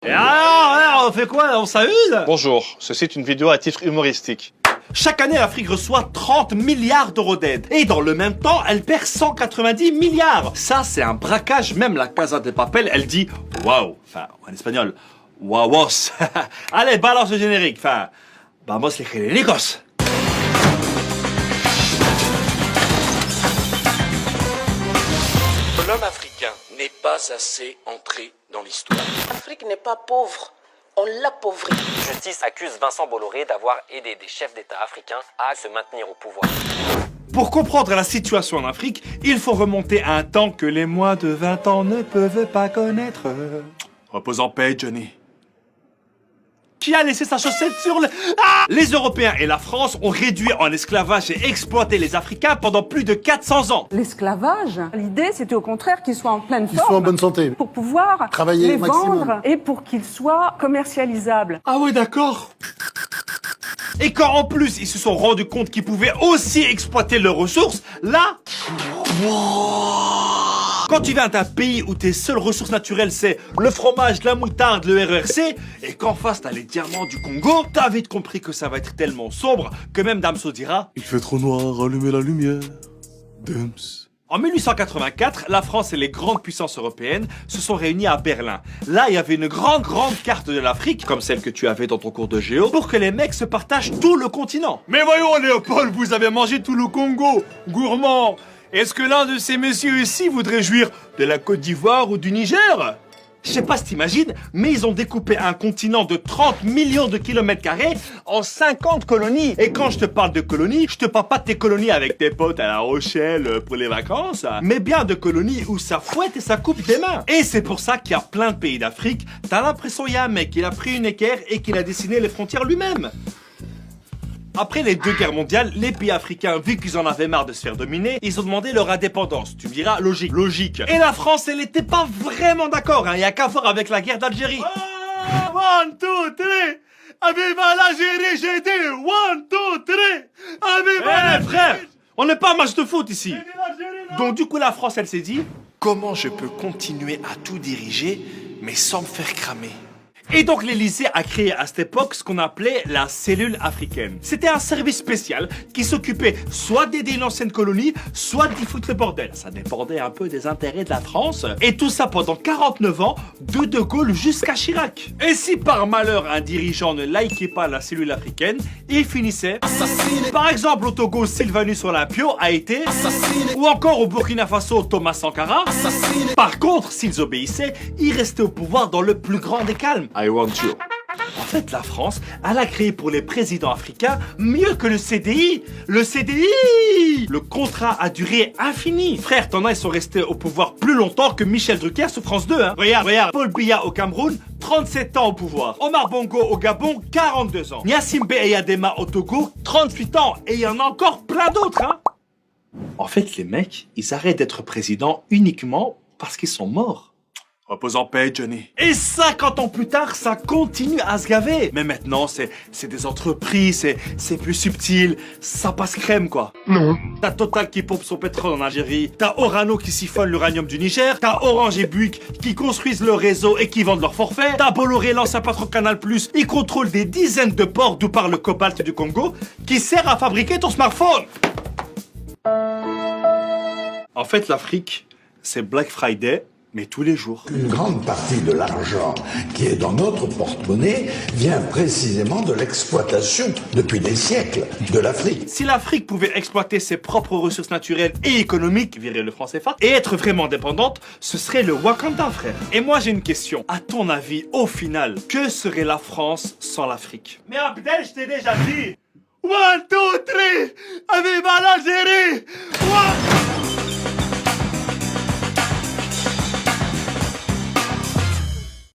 Et alors, on fait quoi? On s'amuse? Bonjour, ceci est une vidéo à titre humoristique. Chaque année, l'Afrique reçoit 30 milliards d'euros d'aide. Et dans le même temps, elle perd 190 milliards. Ça, c'est un braquage. Même la Casa de Papel, elle dit « Waouh ». Enfin, en espagnol, « Wawos ». Allez, balance le générique. Enfin, vamos les généricos. L'homme africain n'est pas assez entré dans l'histoire. L'Afrique n'est pas pauvre, on l'appauvrit. Justice accuse Vincent Bolloré d'avoir aidé des chefs d'État africains à se maintenir au pouvoir. Pour comprendre la situation en Afrique, il faut remonter à un temps que les moins de 20 ans ne peuvent pas connaître. Repose en paix, Johnny. Qui a laissé sa chaussette sur le... Ah! Les Européens et la France ont réduit en esclavage et exploité les Africains pendant plus de 400 ans. L'esclavage, l'idée c'était au contraire qu'ils soient en pleine forme. Qu'ils soient en bonne santé. Pour pouvoir Travailler les au maximum. vendre et pour qu'ils soient commercialisables. Ah ouais, d'accord. Et quand en plus ils se sont rendus compte qu'ils pouvaient aussi exploiter leurs ressources, là... Quand tu viens d'un pays où tes seules ressources naturelles c'est le fromage, la moutarde, le RRC, et qu'en face t'as les diamants du Congo, t'as vite compris que ça va être tellement sombre que même Damso dira Il fait trop noir, allumez la lumière. Dums. En 1884, la France et les grandes puissances européennes se sont réunies à Berlin. Là, il y avait une grande carte de l'Afrique, comme celle que tu avais dans ton cours de géo, pour que les mecs se partagent tout le continent. Mais voyons, Léopold, vous avez mangé tout le Congo, gourmand. Est-ce que l'un de ces messieurs ici voudrait jouir de la Côte d'Ivoire ou du Niger? Je sais pas si t'imagines, mais ils ont découpé un continent de 30 millions de kilomètres carrés en 50 colonies. Et quand je te parle de colonies, je te parle pas de tes colonies avec tes potes à La Rochelle pour les vacances, mais bien de colonies où ça fouette et ça coupe des mains. Et c'est pour ça qu'il y a plein de pays d'Afrique, t'as l'impression qu'il y a un mec qui a pris une équerre et qu'il a dessiné les frontières lui-même. Après les deux guerres mondiales, les pays africains, vu qu'ils en avaient marre de se faire dominer, ils ont demandé leur indépendance. Tu me diras, logique, logique. Et la France, elle était pas vraiment d'accord, hein. Il y a qu'à voir avec la guerre d'Algérie. Oh, 1, 2, 3, Aviva l'Algérie, j'ai dit 1, 2, 3, Aviva frère, on n'est pas un match de foot ici. Donc du coup, la France, elle s'est dit, comment je peux continuer à tout diriger, mais sans me faire cramer? Et donc l'Élysée a créé à cette époque ce qu'on appelait la cellule africaine. C'était un service spécial qui s'occupait soit d'aider l'ancienne colonie, soit d'y foutre le bordel. Ça dépendait un peu des intérêts de la France. Et tout ça pendant 49 ans, de Gaulle jusqu'à Chirac. Et si par malheur un dirigeant ne likait pas la cellule africaine, il finissait assassiné. Par exemple au Togo, Sylvanus Olympio a été assassiné. Ou encore au Burkina Faso, Thomas Sankara assassiné. Par contre, s'ils obéissaient, ils restaient au pouvoir dans le plus grand des calmes. I want you. En fait, la France, elle a créé pour les présidents africains mieux que le CDI. Le CDI! Le contrat à durée infinie. Frère, t'en as, ils sont restés au pouvoir plus longtemps que Michel Drucker sur France 2, hein. Regarde. Paul Biya au Cameroun, 37 ans au pouvoir. Omar Bongo au Gabon, 42 ans. Gnassingbé Eyadema au Togo, 38 ans. Et il y en a encore plein d'autres, hein. En fait, les mecs, ils arrêtent d'être présidents uniquement parce qu'ils sont morts. Repose en paix, Johnny. Et 50 ans plus tard, ça continue à se gaver. Mais maintenant, c'est des entreprises, c'est plus subtil, ça passe crème, quoi. Non. T'as Total qui pompe son pétrole en Algérie, t'as Orano qui siphonne l'uranium du Niger, t'as Orange et Bouygues qui construisent le réseau et qui vendent leur forfait, t'as Bolloré, l'ancien patron Canal+, il contrôle des dizaines de ports d'où part le cobalt du Congo, qui sert à fabriquer ton smartphone. En fait, l'Afrique, c'est Black Friday, mais tous les jours. Une grande partie de l'argent qui est dans notre porte-monnaie vient précisément de l'exploitation, depuis des siècles, de l'Afrique. Si l'Afrique pouvait exploiter ses propres ressources naturelles et économiques, virer le franc CFA, et être vraiment indépendante, ce serait le Wakanda, frère. Et moi, j'ai une question. À ton avis, au final, que serait la France sans l'Afrique? Mais Abdel, je t'ai déjà dit. 1, 2, 3, Aviva l'Algérie!